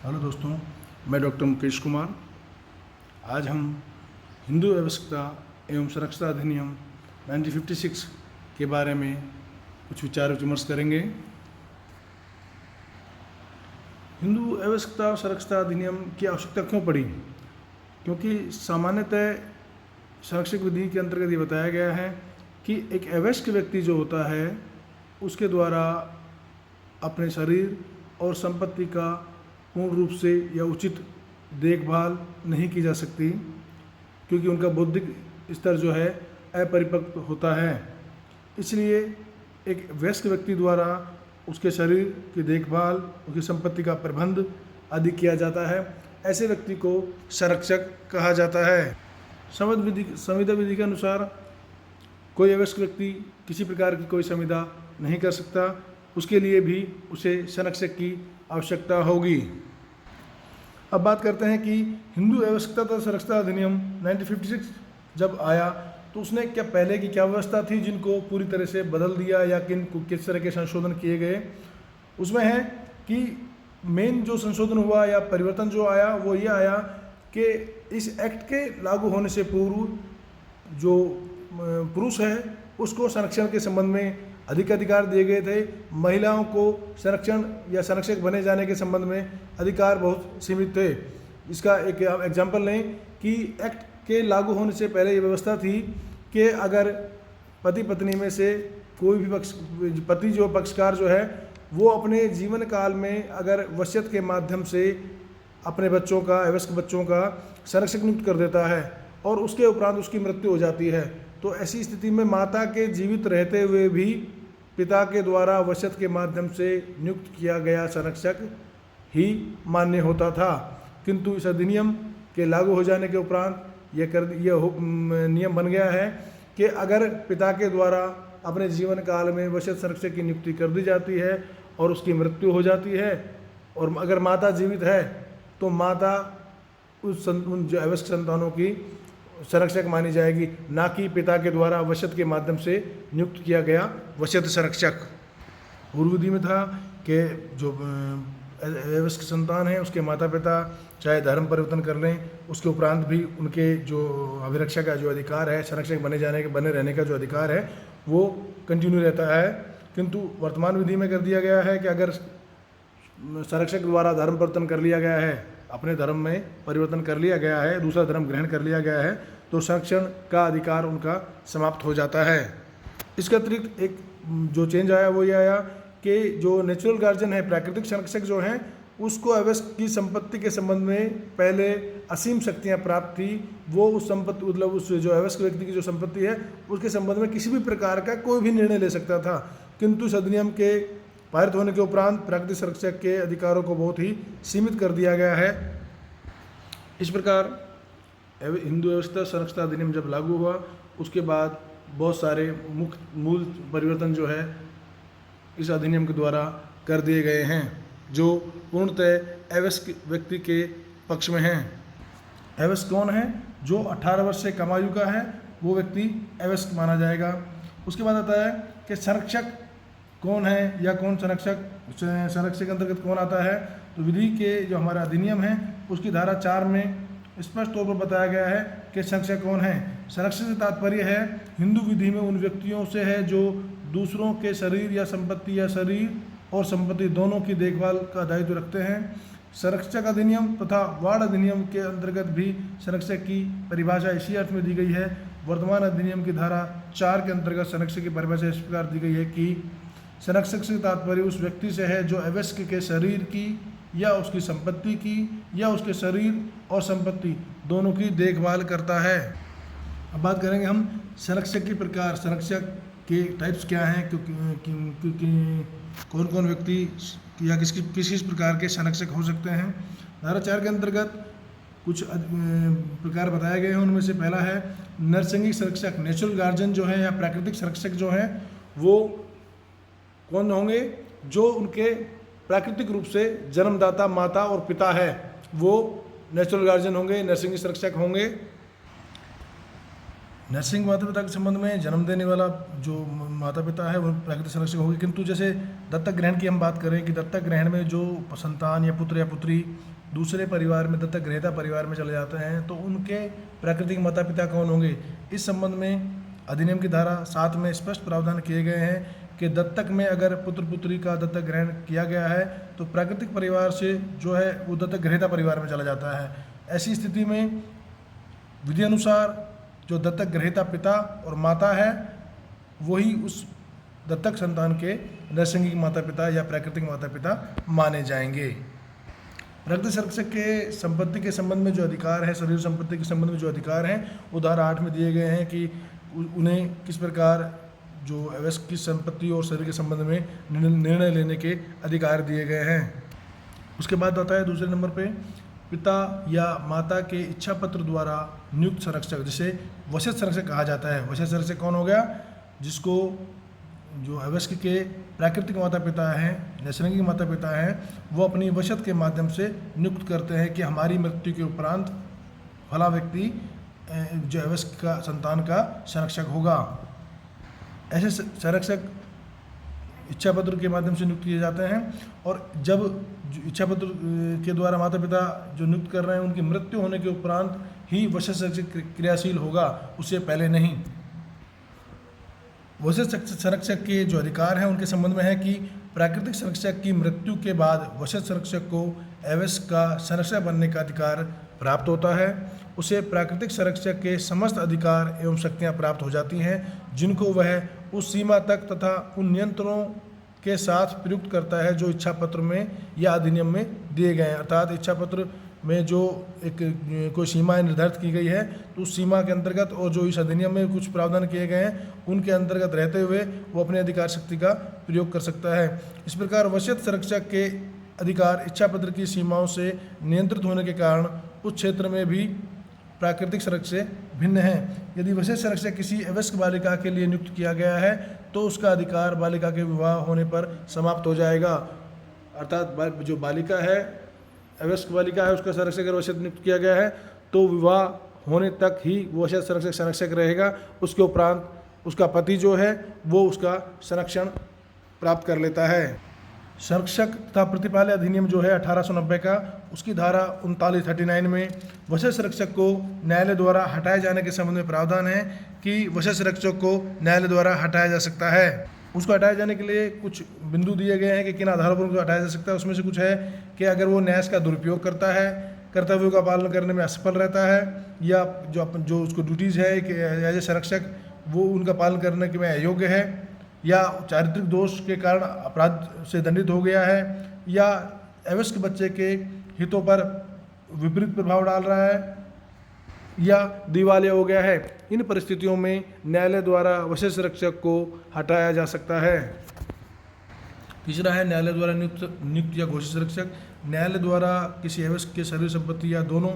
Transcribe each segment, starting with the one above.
Hello दोस्तों, मैं doctor Mukesh Kumar. आज हम हिंदू आवश्यकता एवं संरक्षता अधिनियम 1956 के बारे में कुछ विचार विमर्श करेंगे। हिंदू आवश्यकता और संरक्षता अधिनियम की आवश्यकता क्यों पड़ी? क्योंकि सामान्यतः संरक्षक विधि के अंतर्गत ये बताया गया है कि एक अवयस्क व्यक्ति जो होता है उसके द्वारा अपने शरीर और संपत्ति का पूर्ण रूप से या उचित देखभाल नहीं की जा सकती, क्योंकि उनका बौद्धिक स्तर जो है अपरिपक्व होता है। इसलिए एक वयस्क व्यक्ति द्वारा उसके शरीर की देखभाल, उसकी संपत्ति का प्रबंध आदि किया जाता है। ऐसे व्यक्ति को संरक्षक कहा जाता है। संविदा विधि के अनुसार कोई अवयस्क व्यक्ति किसी प्रकार की कोई संविदा नहीं कर सकता, उसके लिए भी उसे संरक्षक की आवश्यकता होगी। अब बात करते हैं कि हिंदू आवश्यकता तथा संरक्षता अधिनियम 1956 जब आया तो उसने पहले की क्या व्यवस्था थी जिनको पूरी तरह से बदल दिया या किस तरह के संशोधन किए गए। उसमें है कि मेन जो संशोधन हुआ या परिवर्तन जो आया वो ये आया कि इस एक्ट के लागू होने से पूर्व जो पुरुष है उसको संरक्षण के संबंध में अधिक अधिकार दिए गए थे। महिलाओं को संरक्षण या संरक्षक बने जाने के संबंध में अधिकार बहुत सीमित थे। इसका एक एग्जाम्पल लें कि एक्ट के लागू होने से पहले ये व्यवस्था थी कि अगर पति पत्नी में से कोई भी पति जो पक्षकार जो है वो अपने जीवन काल में अगर वसीयत के माध्यम से अपने बच्चों का, अवयस्क बच्चों का संरक्षक नियुक्त कर देता है और उसके उपरांत उसकी मृत्यु हो जाती है, तो ऐसी स्थिति में माता के जीवित रहते हुए भी पिता के द्वारा वसीयत के माध्यम से नियुक्त किया गया संरक्षक ही मान्य होता था। किंतु इस अधिनियम के लागू हो जाने के उपरांत यह नियम बन गया है कि अगर पिता के द्वारा अपने जीवन काल में वसीयत संरक्षक की नियुक्ति कर दी जाती है और उसकी मृत्यु हो जाती है और अगर माता जीवित है तो माता उन जो अवयस्क संतानों की संरक्षक मानी जाएगी, ना कि पिता के द्वारा वसीयत के माध्यम से नियुक्त किया गया वसीयत संरक्षक। पूर्व विधि में था कि जो अवयस्क संतान है उसके माता पिता चाहे धर्म परिवर्तन कर लें, उसके उपरांत भी उनके जो अभिरक्षा का जो अधिकार है, संरक्षक बने रहने का जो अधिकार है वो कंटिन्यू रहता है। किंतु वर्तमान विधि में कर दिया गया है कि अगर संरक्षक द्वारा धर्म परिवर्तन कर लिया गया है, अपने धर्म में परिवर्तन कर लिया गया है, दूसरा धर्म ग्रहण कर लिया गया है, तो संरक्षण का अधिकार उनका समाप्त हो जाता है। इसके अतिरिक्त एक जो चेंज आया वो ये आया कि जो नेचुरल गार्जियन है, प्राकृतिक संरक्षक जो हैं, उसको अवयस्क की संपत्ति के संबंध में पहले असीम शक्तियां प्राप्त थी। वो उस संपत्ति मतलब उस जो अवयस्क व्यक्ति की जो संपत्ति है उसके संबंध में किसी भी प्रकार का कोई भी निर्णय ले सकता था। किंतु इस अधिनियम के पारित होने के उपरांत प्राकृतिक संरक्षक के अधिकारों को बहुत ही सीमित कर दिया गया है। इस प्रकार हिंदू व्यवस्था संरक्षता अधिनियम जब लागू हुआ उसके बाद बहुत सारे मूल परिवर्तन जो है इस अधिनियम के द्वारा कर दिए गए हैं जो पूर्णतः अवयस्क व्यक्ति के पक्ष में हैं। अवयस्क कौन है? जो 18 वर्ष से कम आयु का है वो व्यक्ति अवयस्क माना जाएगा। उसके बाद आता है कि संरक्षक कौन है या कौन संरक्षक के अंतर्गत कौन आता है। तो विधि के जो हमारा अधिनियम है उसकी धारा 4 में स्पष्ट तौर पर बताया गया है कि संरक्षक कौन है। संरक्षक से तात्पर्य है हिंदू विधि में उन व्यक्तियों से है जो दूसरों के शरीर या शरीर और संपत्ति दोनों की देखभाल का दायित्व रखते हैं। संरक्षक अधिनियम तथा वार्ड अधिनियम के अंतर्गत भी संरक्षक की परिभाषा इसी अर्थ में दी गई है। वर्तमान अधिनियम की धारा 4 के अंतर्गत संरक्षक की परिभाषा इस प्रकार दी गई है कि संरक्षक से तात्पर्य उस व्यक्ति से है जो अवयस्क के शरीर की या उसकी संपत्ति की या उसके शरीर और संपत्ति दोनों की देखभाल करता है। अब बात करेंगे हम संरक्षक के प्रकार, संरक्षक के टाइप्स क्या हैं, क्योंकि कौन कौन व्यक्ति या किस प्रकार के संरक्षक हो सकते हैं। धारा 4 के अंतर्गत कुछ प्रकार बताए गए हैं। उनमें से पहला है नरसंगिक संरक्षक। नेचुरल गार्जियन जो है या प्राकृतिक संरक्षक जो हैं वो कौन होंगे? जो उनके प्राकृतिक रूप से जन्मदाता माता और पिता है वो नेचुरल गार्जियन होंगे, नरसंगिक संरक्षक होंगे। नर्सिंग माता पिता के संबंध में जन्म देने वाला जो माता पिता है वो प्राकृतिक संरक्षक होगी, किंतु जैसे दत्तक ग्रहण की हम बात करें कि दत्तक ग्रहण में जो संतान या पुत्र या पुत्री दूसरे परिवार में, दत्तक ग्रहीता परिवार में चले जाते हैं तो उनके प्राकृतिक माता पिता कौन होंगे, इस संबंध में अधिनियम की धारा 7 में स्पष्ट प्रावधान किए गए हैं कि दत्तक में अगर पुत्र पुत्री का दत्तक ग्रहण किया गया है तो प्राकृतिक परिवार से जो है वो दत्तक ग्रहीता परिवार में चला जाता है। ऐसी स्थिति में विधि अनुसार जो दत्तक ग्रहीता पिता और माता है वही उस दत्तक संतान के नैसर्गिक माता पिता या प्राकृतिक माता पिता माने जाएंगे। प्राकृतिक संरक्षक के संपत्ति के संबंध में जो अधिकार है, शरीर संपत्ति के संबंध में जो अधिकार हैं वो धारा 8 में दिए गए हैं कि उन्हें किस प्रकार जो अवयस्क की संपत्ति और शरीर के संबंध में निर्णय लेने के अधिकार दिए गए हैं। उसके बाद आता है दूसरे नंबर पे पिता या माता के इच्छा पत्र द्वारा नियुक्त संरक्षक, जिसे वशज संरक्षक कहा जाता है। वशज संरक्षक कौन हो गया, जिसको जो अवयस्क के प्राकृतिक माता पिता हैं, नैसर्गिक माता पिता हैं, वो अपनी वशद के माध्यम से नियुक्त करते हैं कि हमारी मृत्यु के उपरांत फला व्यक्ति जो अवयस्क का संतान का संरक्षक होगा। ऐसे संरक्षक इच्छा पत्र के माध्यम से नियुक्त किए जाते हैं और जब इच्छा पत्र के द्वारा माता पिता जो नियुक्त कर रहे हैं उनकी मृत्यु होने के उपरांत ही वशज संरक्षक क्रियाशील होगा, उससे पहले नहीं। वशज संरक्षक के जो अधिकार हैं उनके संबंध में है कि प्राकृतिक संरक्षक की मृत्यु के बाद वशज संरक्षक को अवयस्क का संरक्षक बनने का अधिकार प्राप्त होता है। उसे प्राकृतिक संरक्षक के समस्त अधिकार एवं शक्तियां प्राप्त हो जाती हैं जिनको वह उस सीमा तक तथा उन नियंत्रणों के साथ प्रयुक्त करता है जो इच्छा पत्र में या अधिनियम में दिए गए हैं। अर्थात इच्छा पत्र में जो एक कोई सीमा निर्धारित की गई है तो उस सीमा के अंतर्गत और जो इस अधिनियम में कुछ प्रावधान किए गए हैं उनके अंतर्गत रहते हुए वो अपने अधिकार शक्ति का प्रयोग कर सकता है। इस प्रकार वशज संरक्षक के अधिकार इच्छा पत्र की सीमाओं से नियंत्रित होने के कारण उस क्षेत्र में भी प्राकृतिक संरक्षक से भिन्न है। यदि वशज संरक्षक किसी अवयस्क बालिका के लिए नियुक्त किया गया है तो उसका अधिकार बालिका के विवाह होने पर समाप्त हो जाएगा। अर्थात जो बालिका है, अवयस्क बालिका है, उसका संरक्षक अगर वशज नियुक्त किया गया है तो विवाह होने तक ही वशज संरक्षक संरक्षक रहेगा। उसके उपरांत उसका पति जो है वो उसका संरक्षण प्राप्त कर लेता है। संरक्षक तथा प्रतिपाल्य अधिनियम जो है 1890 का, उसकी धारा 39 में वशज संरक्षक को न्यायालय द्वारा हटाए जाने के संबंध में प्रावधान है कि वशज संरक्षक को न्यायालय द्वारा हटाया जा सकता है। उसको हटाए जाने के लिए कुछ बिंदु दिए गए हैं कि किन आधारों पर उनको हटाया जा सकता है। उसमें से कुछ है कि अगर वो न्याय का दुरुपयोग करता है, कर्तव्यों का पालन करने में असफल रहता है, या जो उसको ड्यूटीज़ है कि एज ए संरक्षक वो उनका पालन करने के में अयोग्य है, या चारित्रिक दोष के कारण अपराध से दंडित हो गया है, या अवयस्क बच्चे के हितों पर विपरीत प्रभाव डाल रहा है, या दिवालिया हो गया है। इन परिस्थितियों में न्यायालय द्वारा वशज संरक्षक को हटाया जा सकता है। तीसरा है न्यायालय द्वारा नियुक्त या घोषित संरक्षक। न्यायालय द्वारा किसी अवयस्क के शरीर संपत्ति या दोनों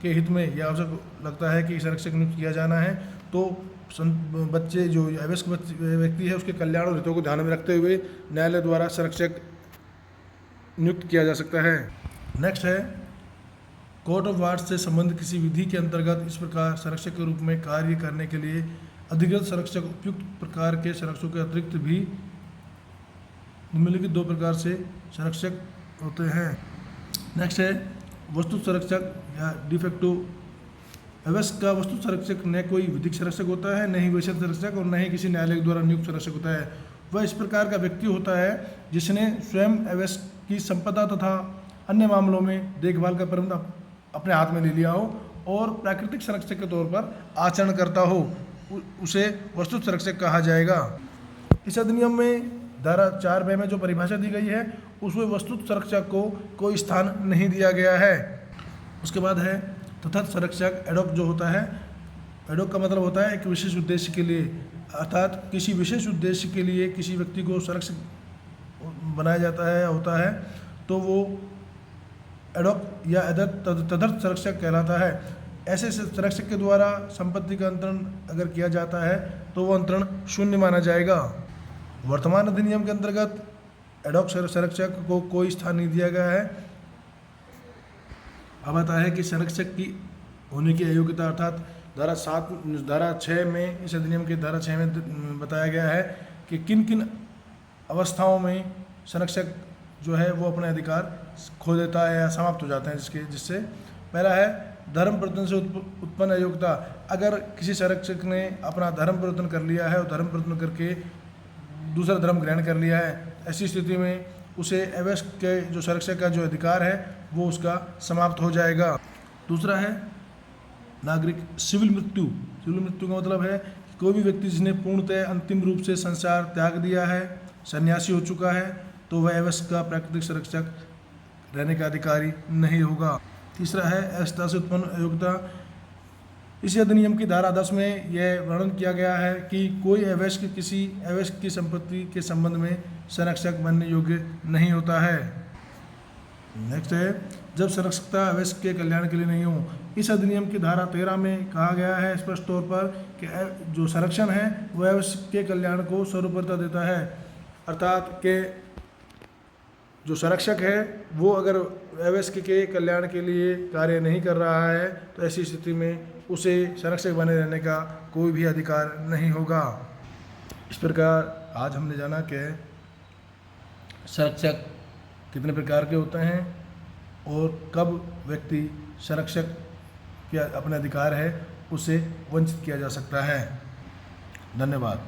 के हित में यह आवश्यक लगता है कि संरक्षक नियुक्त किया जाना है तो बच्चे जो अवयस्क व्यक्ति है उसके कल्याण और हितों को ध्यान में रखते हुए न्यायालय द्वारा संरक्षक नियुक्त किया जा सकता है। नेक्स्ट है कोर्ट ऑफ वार्ड्स से संबंधित किसी विधि के अंतर्गत इस प्रकार संरक्षक के रूप में कार्य करने के लिए अधिकृत संरक्षक उपयुक्त प्रकार के संरक्षकों के अतिरिक्त भी निम्नलिखित 2 प्रकार से संरक्षक होते हैं। नेक्स्ट है वस्तु संरक्षक या डिफेक्टो। अवयस्क का वस्तु संरक्षक न कोई विधिक संरक्षक होता है, न ही वशज संरक्षक, और न ही किसी न्यायालय द्वारा नियुक्त संरक्षक होता है। वह इस प्रकार का व्यक्ति होता है जिसने स्वयं अवयस्क की संपदा तथा अन्य मामलों में देखभाल का प्रबंध अपने हाथ में ले लिया हो और प्राकृतिक संरक्षक के तौर पर आचरण करता हो, उसे वस्तु संरक्षक कहा जाएगा। इस अधिनियम में धारा 4 में जो परिभाषा दी गई है उसमें वस्तु संरक्षक को कोई स्थान नहीं दिया गया है। उसके बाद है तथा संरक्षक एडॉक जो होता है। एडॉक का मतलब होता है एक विशेष उद्देश्य के लिए, अर्थात किसी विशेष उद्देश्य के लिए किसी व्यक्ति को संरक्षक बनाया जाता है होता है तो वो एडॉक या तदर्थ संरक्षक कहलाता है। ऐसे संरक्षक के द्वारा संपत्ति का अंतरण अगर किया जाता है तो वो अंतरण शून्य माना जाएगा। वर्तमान अधिनियम के अंतर्गत एडॉक संरक्षक को कोई स्थान नहीं दिया गया है। अब आता है कि संरक्षक की होने की अयोग्यता, अर्थात धारा 6 में, इस अधिनियम की धारा 6 में बताया गया है कि किन किन अवस्थाओं में संरक्षक जो है वो अपने अधिकार खो देता है या समाप्त हो जाते हैं। जिससे पहला है धर्म परिवर्तन से उत्पन्न अयोग्यता। अगर किसी संरक्षक ने अपना धर्म परिवर्तन कर लिया है और धर्म परिवर्तन करके दूसरा धर्म ग्रहण कर लिया है, ऐसी स्थिति में उसे अवयस्क के जो संरक्षक का जो अधिकार है वो उसका समाप्त हो जाएगा। दूसरा है नागरिक सिविल मृत्यु। सिविल मृत्यु का मतलब है कि कोई भी व्यक्ति जिसने पूर्णतः अंतिम रूप से संसार त्याग दिया है, सन्यासी हो चुका है, तो वह अवयस्क का प्राकृतिक संरक्षक रहने का अधिकारी नहीं होगा। तीसरा है अवस्था से उत्पन्न अयोग्यता। इसी अधिनियम की धारा 10 में यह वर्णन किया गया है कि कोई अवयस्क किसी अवयस्क की संपत्ति के संबंध में संरक्षक बनने योग्य नहीं होता है। नेक्स्ट है जब संरक्षकता अवयस्क के कल्याण के लिए नहीं हो। इस अधिनियम की धारा 13 में कहा गया है स्पष्ट तौर पर कि जो संरक्षण है वह अवयस्क के कल्याण को सर्वोपरिता देता है, अर्थात कि जो संरक्षक है वो अगर अवयस्क के कल्याण के लिए कार्य नहीं कर रहा है तो ऐसी स्थिति में उसे संरक्षक बने रहने का कोई भी अधिकार नहीं होगा। इस प्रकार आज हमने जाना कि संरक्षक कितने प्रकार के होते हैं और कब व्यक्ति संरक्षक के अपने अधिकार है उसे वंचित किया जा सकता है। धन्यवाद।